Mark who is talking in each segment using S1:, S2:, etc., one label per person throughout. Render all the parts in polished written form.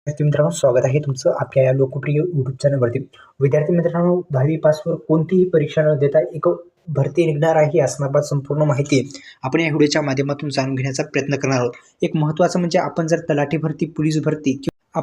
S1: विद्यार्थी मित्रांनो, स्वागत आहे तुमचं आपल्या या लोकप्रिय यूट्यूब चॅनलवरती. विद्यार्थी मित्रांनो, 10वी पासवर कोणतीही परीक्षा न देता एक भरती निघणार आहे यासंदर्भात संपूर्ण माहिती आपण या व्हिडिओच्या माध्यमातून जाणून घेण्याचा प्रयत्न करणार आहोत. एक महत्त्वाचं म्हणजे आपण जर तलाठी भरती, पोलीस भरती किंवा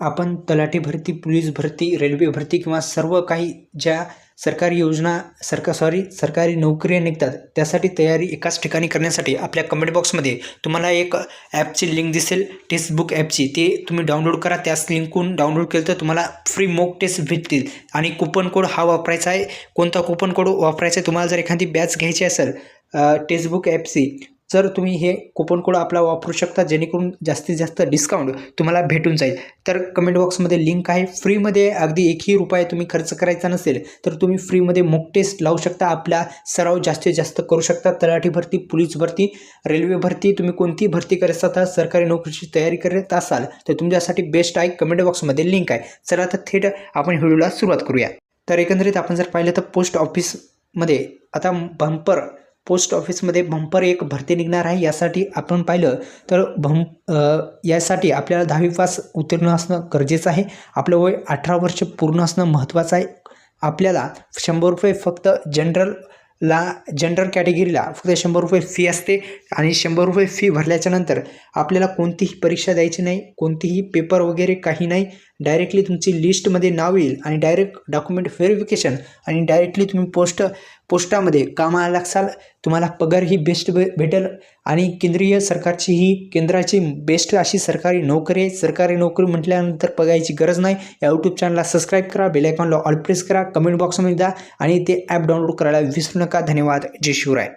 S1: आपण तलाठी भरती, पोलीस भरती, रेल्वे भरती किंवा सर्व काही ज्या सरकारी योजना सरकारी नोकऱ्या निघतात त्यासाठी तयारी एकाच ठिकाणी करण्यासाठी आपल्या कमेंट बॉक्समध्ये तुम्हाला एक ॲपची लिंक दिसेल, टेक्स्टबुक ॲपची. ते तुम्ही डाउनलोड करा. त्याच लिंकहून डाउनलोड केलं तर तुम्हाला फ्री मॉक टेस्ट भेटतील आणि कुपन कोड हा वापरायचा आहे. कोणता कुपन कोड वापरायचा आहे? तुम्हाला जर एखादी बॅच घ्यायची असेल टेक्स्टबुक ॲपची, तर तुम्ही हे कुपन कोड आपला वापरू शकता, जेणेकरून जास्तीत जास्त डिस्काउंट तुम्हाला भेटून जाईल. तर कमेंट बॉक्समध्ये लिंक आहे. फ्रीमध्ये अगदी एकही रुपये तुम्ही खर्च करायचा नसेल तर तुम्ही फ्रीमध्ये मॉक टेस्ट लावू शकता. आपला सराव जास्तीत जास्त करू शकता. तलाठी भरती, पोलीस भरती, रेल्वे भरती, तुम्ही कोणतीही भरती करत असाल, सरकारी नोकरीची तयारी करत असाल तर तुमच्यासाठी बेस्ट आहे. कमेंट बॉक्समध्ये लिंक आहे. चला तर थेट आपण व्हिडिओला सुरुवात करूया. तर एकंदरीत आपण जर पाहिलं तर पोस्ट ऑफिसमध्ये आता पोस्ट ऑफिसमध्ये बंपर एक भरती निघणार आहे. यासाठी आपण पाहिलं तर यासाठी आपल्याला 10वी पास उत्तीर्ण असणं गरजेचं आहे. आपलं वय 18 वर्ष पूर्ण असणं महत्त्वाचं आहे. आपल्याला 100 रुपये फक्त जनरल कॅटेगरीला फक्त 100 रुपये फी असते आणि 100 रुपये फी भरल्याच्यानंतर आपल्याला कोणतीही परीक्षा द्यायची नाही, कोणतीही पेपर वगैरे काही नाही. डायरेक्टली तुमची लिस्टमध्ये नाव येईल आणि डायरेक्ट डॉक्युमेंट व्हेरिफिकेशन आणि डायरेक्टली तुम्ही पोस्टामध्ये कामाला लागसाल. तुम्हाला पगार ही बेस्ट भेटेल आणि केंद्रीय सरकारची ही केंद्राची बेस्ट अशी सरकारी नोकरी आहे. सरकारी नोकरी म्हटल्यानंतर पगाराची गरज नाही. या यूट्यूब चॅनलला सबस्क्राईब करा, बेल आयकॉनला ऑल प्रेस करा, कमेंट बॉक्समध्ये द्या आणि ते ॲप डाउनलोड करायला विसरू नका. धन्यवाद. जय शिवराय.